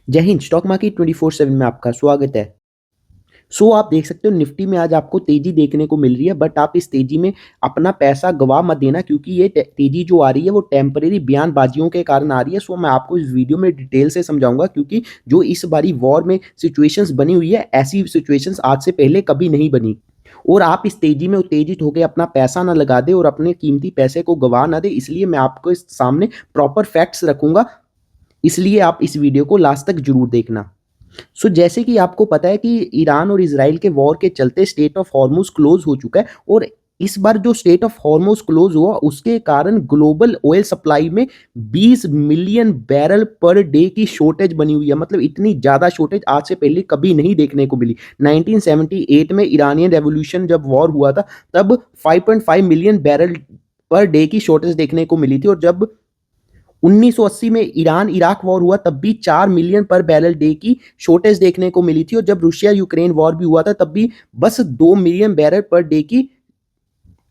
जय Hind. Stock market 24/7 में आपका स्वागत है। आप देख सकते हो निफ्टी में आज आपको तेजी देखने को मिल रही है, बट आप इस तेजी में अपना पैसा गवा मत देना, क्योंकि ये तेजी जो आ रही है वो टेम्परेरी बयानबाजियों के कारण आ रही है। मैं आपको इस वीडियो में डिटेल से समझाऊंगा, क्योंकि जो इस बारी वॉर में सिचुएशंस बनी हुई है, ऐसी सिचुएशंस आज से पहले कभी नहीं बनी। और आप इस तेजी में उत्तेजित होकर अपना पैसा ना लगा दे और अपने कीमती पैसे को गवा ना दे, इसलिए मैं आपको इस सामने प्रॉपर फैक्ट्स रखूंगा। इसलिए आप इस वीडियो को लास्ट तक जरूर देखना। जैसे कि आपको पता है कि ईरान और इजराइल के वॉर के चलते स्टेट ऑफ हॉर्मुज क्लोज हो चुका है, और इस बार जो स्टेट ऑफ हॉर्मुज क्लोज हुआ उसके कारण ग्लोबल ऑयल सप्लाई में 20 मिलियन बैरल पर डे की शॉर्टेज बनी हुई है। मतलब इतनी ज्यादा शॉर्टेज आज से पहले कभी नहीं देखने को मिली। 1978 में ईरानियन रेवोल्यूशन जब वॉर हुआ था, तब 5.5 मिलियन बैरल पर डे की शॉर्टेज देखने को मिली थी, और जब 1980 में ईरान इराक वॉर हुआ तब भी 4 मिलियन पर बैरल डे की शॉर्टेज देखने को मिली थी, और जब रूसिया यूक्रेन वॉर भी हुआ था तब भी बस 2 मिलियन बैरल पर डे की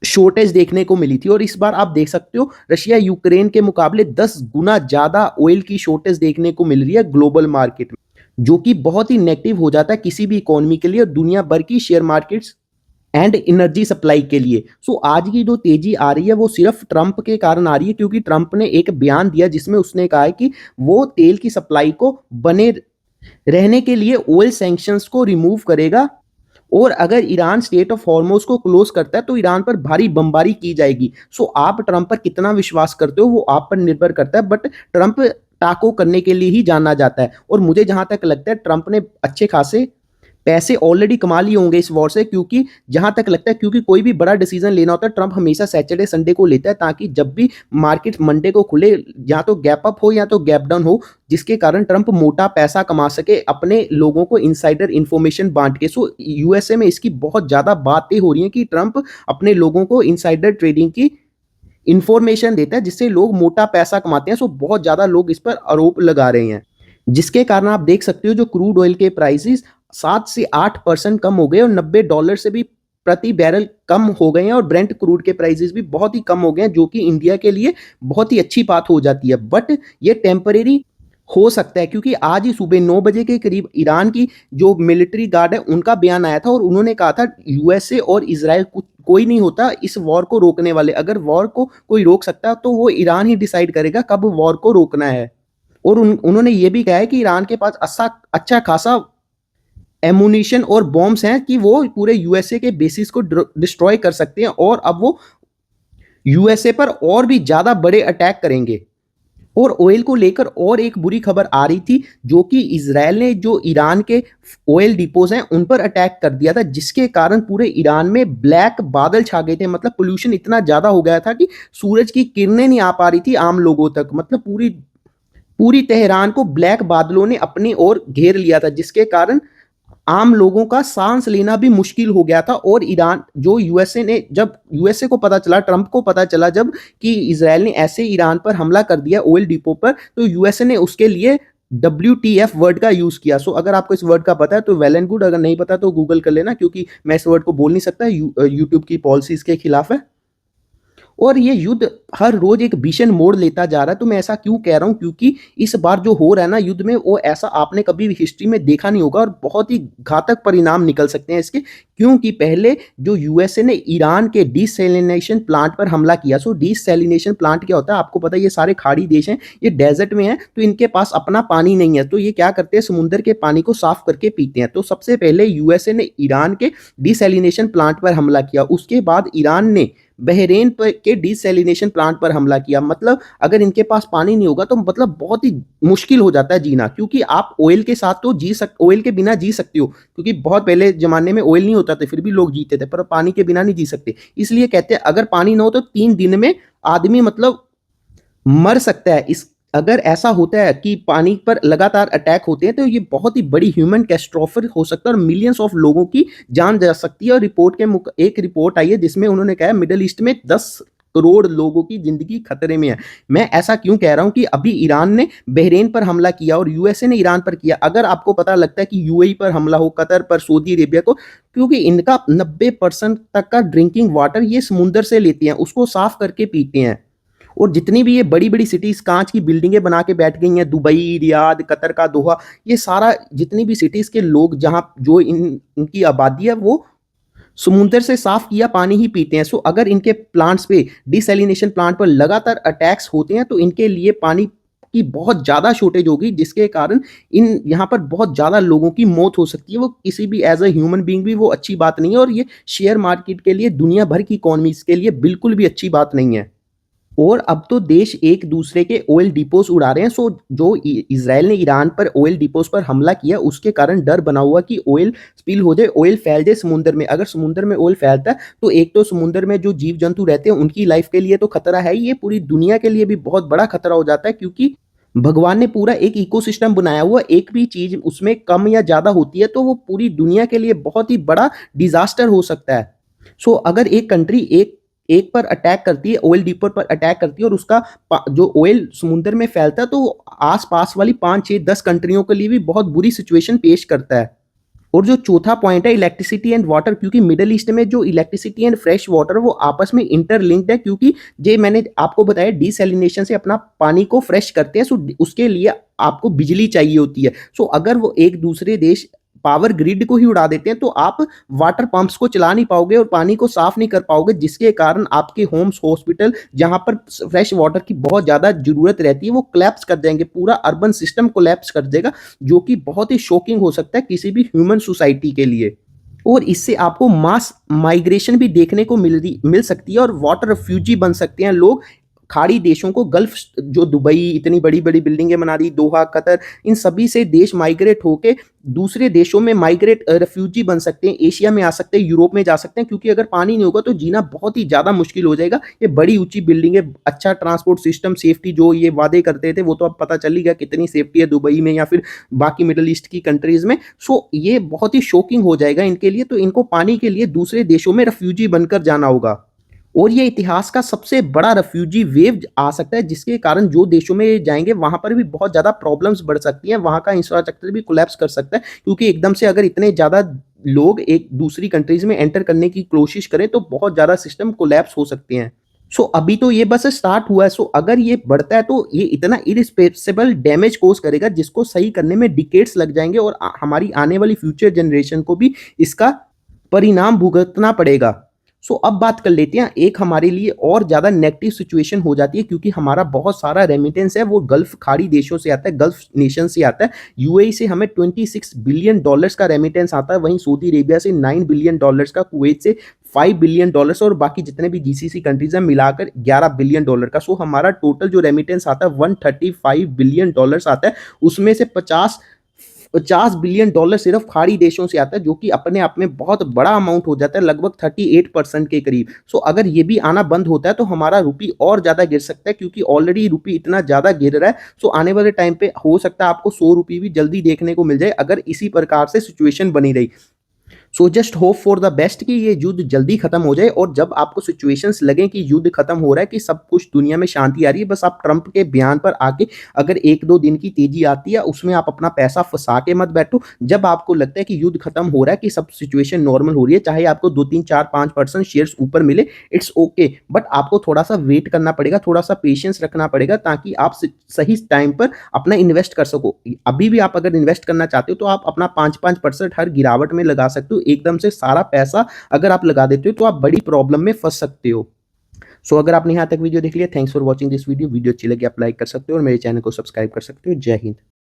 शॉर्टेज देखने को मिली थी। और इस बार आप देख सकते हो रशिया यूक्रेन के मुकाबले 10 गुना ज्यादा ऑयल की शॉर्टेज देखने को मिल रही है ग्लोबल मार्केट में, जो कि बहुत ही नेगेटिव हो जाता है किसी भी इकोनॉमी के लिए और दुनिया भर की share markets and energy supply के लिए। आज की जो तेजी आ रही है वो सिर्फ ट्रंप के कारण आ रही है, क्योंकि ट्रंप ने एक बयान दिया जिसमें उसने कहा है कि वो तेल की सप्लाई को बने रहने के लिए ऑयल सैंक्शंस को रिमूव करेगा, और अगर ईरान स्टेट ऑफ हॉर्मोज को क्लोज करता है तो ईरान पर भारी बमबारी की जाएगी। आप ट्रंप पर कितना विश्वास करते हो वो आप पर निर्भर करता है, बट ट्रंप टाको करने के लिए ही जाना जाता है, और मुझे जहां तक लगता है ट्रंप ने अच्छे खासे पैसे ऑलरेडी कमा लिए होंगे इस वॉर से, क्योंकि जहां तक लगता है, क्योंकि कोई भी बड़ा डिसीजन लेना होता है ट्रंप हमेशा सैटरडे संडे को लेता है, ताकि जब भी मार्केट मंडे को खुले या तो गैप अप हो या तो गैप डाउन हो, जिसके कारण ट्रंप मोटा पैसा कमा सके अपने लोगों को इनसाइडर इंफॉर्मेशन बांट के। यूएसए में इसकी बहुत ज्यादा बातें हो रही हैं कि ट्रंप अपने लोगों को इनसाइडर ट्रेडिंग की इंफॉर्मेशन देता है, जिससे लोग मोटा पैसा कमाते हैं। बहुत ज्यादा लोग इस पर आरोप लगा रहे हैं, जिसके कारण आप देख सकते हो जो क्रूड ऑयल के प्राइसेस 7 से 8% कम हो गए, और $90 से भी प्रति बैरल कम हो गए हैं, और ब्रेंट क्रूड के प्राइसेस भी बहुत ही कम हो गए हैं, जो कि इंडिया के लिए बहुत ही अच्छी बात हो जाती है। बट ये टेम्परेरी हो सकता है, क्योंकि आज ही सुबह 9 बजे के करीब ईरान की जो मिलिट्री गार्ड है उनका बयान आया था, और उन्होंने कहा था यूएसए और इसराइल कोई नहीं होता इस वॉर को रोकने वाले। अगर वॉर को कोई रोक सकता तो वो ईरान ही डिसाइड करेगा कब वॉर को रोकना है। और उन्होंने ये भी कहा है कि ईरान के पास अच्छा खासा एमुनिशन और बॉम्ब्स हैं कि वो पूरे यूएसए के बेसिस को डिस्ट्रॉय कर सकते हैं, और अब वो यूएसए पर और भी ज्यादा बड़े अटैक करेंगे। और ऑयल को लेकर और एक बुरी खबर आ रही थी, जो कि इजराइल ने जो ईरान के ऑयल डिपोज हैं उन पर अटैक कर दिया था, जिसके कारण पूरे ईरान में ब्लैक बादल छा गए थे। मतलब पोल्यूशन इतना ज्यादा हो गया था कि सूरज की किरणें नहीं आ पा रही थी आम लोगों तक। मतलब पूरी पूरी तेहरान को ब्लैक बादलों ने अपनी ओर घेर लिया था, जिसके कारण आम लोगों का सांस लेना भी मुश्किल हो गया था। और ईरान जो यूएसए ने, जब यूएसए को पता चला, ट्रंप को पता चला जब कि इजराइल ने ऐसे ईरान पर हमला कर दिया ऑयल डिपो पर, तो यूएसए ने उसके लिए WTF वर्ड का यूज किया। अगर आपको इस वर्ड का पता है तो वेल एंड गुड, अगर नहीं पता तो गूगल कर लेना, क्योंकि मैं इस वर्ड को बोल नहीं सकता, यूट्यूब की पॉलिसी इसके खिलाफ है। और ये युद्ध हर रोज एक भीषण मोड़ लेता जा रहा है। तो मैं ऐसा क्यों कह रहा हूं, क्योंकि इस बार जो हो रहा है ना युद्ध में, वो ऐसा आपने कभी भी हिस्ट्री में देखा नहीं होगा, और बहुत ही घातक परिणाम निकल सकते हैं इसके। क्योंकि पहले जो यूएसए ने ईरान के डिसैलिनेशन प्लांट पर हमला किया। डिसैलिनेशन प्लांट क्या होता है आपको पता है, ये सारे खाड़ी देश हैं, ये डेजर्ट में है, तो इनके पास अपना पानी नहीं है, तो ये क्या करते हैं, समुद्र के पानी को साफ करके पीते हैं। तो सबसे पहले यूएसए ने ईरान के डिसैलिनेशन प्लांट पर हमला किया, उसके बाद ईरान ने बहरेन के डिसैलिनेशन प्लांट पर हमला किया। मतलब अगर इनके पास पानी नहीं होगा तो मतलब बहुत ही मुश्किल हो जाता है जीना, क्योंकि आप ऑयल के साथ तो ऑयल के बिना जी सकते हो, क्योंकि बहुत पहले जमाने में ऑयल नहीं होता था फिर भी लोग जीते थे, पर पानी के बिना नहीं जी सकते। इसलिए कहते हैं अगर पानी ना हो तो 3 दिन में आदमी मतलब मर सकता है। इस अगर ऐसा होता है कि पानी पर लगातार अटैक होते हैं तो ये बहुत ही बड़ी ह्यूमन कैटास्ट्रोफे हो सकता है, और मिलियंस ऑफ लोगों की जान जा सकती है। और एक रिपोर्ट आई है जिसमें उन्होंने कहा मिडिल ईस्ट में 10 करोड़ लोगों की जिंदगी खतरे में है। मैं ऐसा क्यों कह रहा हूं कि अभी ईरान ने बहरेन पर हमला किया और यूएसए ने ईरान पर किया। अगर आपको पता लगता है कि यूएई पर हमला हो, कतर पर, सऊदी अरेबिया को, क्योंकि इनका 90% तक का ड्रिंकिंग वाटर ये समुंदर से लेते हैं, उसको साफ करके पीते हैं। और जितनी भी ये बड़ी-बड़ी सिटीज़ काँच की बिल्डिंगें बना के बैठ गई हैं, दुबई, रियाद, कतर का दोहा, ये सारा जितनी भी सिटीज़ के लोग जहाँ जो इनकी आबादी है वो समुंदर से साफ किया पानी ही पीते हैं। सो अगर इनके प्लांट्स पे डिसैलिनेशन प्लांट पर लगातार अटैक्स होते हैं तो इनके लिए पानी की बहुत ज़्यादा शॉर्टेज होगी जिसके कारण इन यहाँ पर बहुत ज़्यादा लोगों की मौत हो सकती है। वो किसी भी एज़ अ ह्यूमन बीइंग भी वो अच्छी बात नहीं है और ये शेयर मार्केट के लिए दुनिया भर की इकोनॉमीज़ के लिए बिल्कुल भी अच्छी बात नहीं है। और अब तो देश एक दूसरे के ऑयल डिपोज़ उड़ा रहे हैं। सो जो इ इज़राइल ने ईरान पर ऑयल डिपोज़ पर हमला किया, उसके कारण डर बना हुआ कि ऑयल स्पिल हो जाए, ऑयल फैल जाए समुद्र में। अगर समुद्र में ऑयल फैलता है, तो एक तो समुद्र में जो जीव-जंतु रहते हैं, उनकी लाइफ़ के लिए तो खतरा है ही, ये पूरी दुनिया के लिए भी बहुत बड़ा खतरा हो जाता है क्योंकि भगवान ने पूरा एक इकोसिस्टम बनाया हुआ, एक भी चीज़ उसमें कम या ज़्यादा होती है, तो वो पूरी दुनिया के लिए बहुत ही बड़ा डिज़ास्टर हो सकता है। सो अगर एक कंट्री एक एक पर अटैक करती है, ऑयल डिपो पर अटैक करती है और उसका जो ऑयल समुद्र में फैलता है तो आस-पास वाली 5, 6, 10 कंट्रियों के लिए भी बहुत बुरी सिचुएशन पेश करता है। और जो चौथा पॉइंट है इलेक्ट्रिसिटी एंड वाटर, क्योंकि मिडल ईस्ट में जो इलेक्ट्रिसिटी एंड फ्रेश वाटर वो आपस में इंटरलिंक्ड है, क्योंकि जे मैंने आपको बताया डिसैलिनेशन से अपना पानी को फ्रेश करते हैं। सो उसके लिए आपको बिजली चाहिए होती है। सो अगर वो एक दूसरे देश पावर ग्रिड को ही उड़ा देते हैं तो आप वाटर पंप्स को चला नहीं पाओगे और पानी को साफ नहीं कर पाओगे, जिसके कारण आपके होम्स, हॉस्पिटल जहाँ पर फ्रेश वाटर की बहुत ज़्यादा ज़रूरत रहती है वो कोलैप्स कर जाएंगे, पूरा अर्बन सिस्टम कोलैप्स कर देगा, जो कि बहुत ही शॉकिंग हो सकता है किसी भी ह्यूमन सोसाइटी के लिए। और इससे आपको मास माइग्रेशन भी देखने को मिल सकती है और वाटर रिफ्यूजी बन सकते हैं लोग। खाड़ी देशों को गल्फ, जो दुबई इतनी बड़ी-बड़ी बिल्डिंगें बना दी, दोहा, कतर, इन सभी से देश माइग्रेट होके दूसरे देशों में माइग्रेट रिफ्यूजी बन सकते हैं, एशिया में आ सकते हैं, यूरोप में जा सकते हैं, क्योंकि अगर पानी नहीं होगा तो जीना बहुत ही ज़्यादा मुश्किल हो जाएगा। ये बड़ी ऊँची बिल्डिंगें, अच्छा ट्रांसपोर्ट सिस्टम, सेफ्टी जो ये वादे करते थे वो तो अब पता चल ही गया कितनी सेफ्टी है दुबई में या फिर बाकी मिडल ईस्ट की कंट्रीज़ में। सो ये बहुत ही शॉकिंग हो जाएगा इनके लिए, तो इनको पानी के लिए दूसरे देशों में रिफ्यूजी बनकर जाना होगा। और ये इतिहास का सबसे बड़ा रेफ्यूजी वेव आ सकता है, जिसके कारण जो देशों में ये जाएँगे वहाँ पर भी बहुत ज़्यादा प्रॉब्लम्स बढ़ सकती हैं, वहाँ का इंफ्रास्ट्रक्चर भी कोलैप्स कर सकता है, क्योंकि एकदम से अगर इतने ज़्यादा लोग एक दूसरी कंट्रीज़ में एंटर करने की कोशिश करें तो बहुत ज़्यादा सिस्टम कोलैप्स हो सकते हैं। सो अभी तो ये बस स्टार्ट हुआ है। सो अगर ये बढ़ता है तो ये इतना इर्रिस्पेसिबल डैमेज कॉज़ करेगा जिसको सही करने में डिकेड्स लग जाएँगे और हमारी आने वाली फ्यूचर जनरेशन को भी इसका परिणाम भुगतना पड़ेगा। सो अब बात कर लेते हैं, एक हमारे लिए और ज़्यादा नेगेटिव सिचुएशन हो जाती है क्योंकि हमारा बहुत सारा रेमिटेंस है वो गल्फ खाड़ी देशों से आता है, गल्फ नेशन से आता है। यूएई से हमें $26 बिलियन का रेमिटेंस आता है, वहीं सऊदी अरेबिया से $9 बिलियन का, कुवैत से $5 बिलियन और बाकी जितने भी जीसीसी कंट्रीज हैं मिलाकर $11 बिलियन का। सो हमारा टोटल जो रेमिटेंस आता है $135 बिलियन आता है, उसमें से 50 बिलियन डॉलर सिर्फ खाड़ी देशों से आता है, जो कि अपने आप में बहुत बड़ा अमाउंट हो जाता है, लगभग 38% के करीब। सो अगर ये भी आना बंद होता है तो हमारा रुपी और ज़्यादा गिर सकता है, क्योंकि ऑलरेडी रुपी इतना ज़्यादा गिर रहा है। सो आने वाले टाइम पे हो सकता है आपको 100 रुपये भी जल्दी देखने को मिल जाए अगर इसी प्रकार से सिचुएशन बनी रही। So just hope for the best कि ये युद्ध जल्दी खत्म हो जाए, और जब आपको सिचुएशंस लगे कि युद्ध खत्म हो रहा है, कि सब कुछ दुनिया में शांति आ रही है, बस आप ट्रंप के बयान पर आके अगर 1-2 दिन की तेजी आती है उसमें आप अपना पैसा फंसा के मत बैठो। जब आपको लगता है कि युद्ध खत्म हो रहा है, कि सब सिचुएशन नॉर्मल हो रही है, चाहे आपको 2, 3, 4, 5% शेयर्स ऊपर मिले, इट्स ओके, बट आपको थोड़ा-सा वेट करना पड़ेगा, थोड़ा-सा पेशेंस रखना पड़ेगा, ताकि आप सही टाइम पर अपना इन्वेस्ट कर सको। अभी भी आप अगर इन्वेस्ट करना चाहते हो तो आप अपना 5-5% हर गिरावट में लगा सकते हो। एकदम से सारा पैसा अगर आप लगा देते हो तो आप बड़ी प्रॉब्लम में फंस सकते हो। सो अगर आपने यहाँ तक वीडियो देख लिया, thanks for watching this video. Video अच्छी लगी आप लाइक कर सकते हो और मेरे चैनल को सब्सक्राइब कर सकते हो। जय हिंद।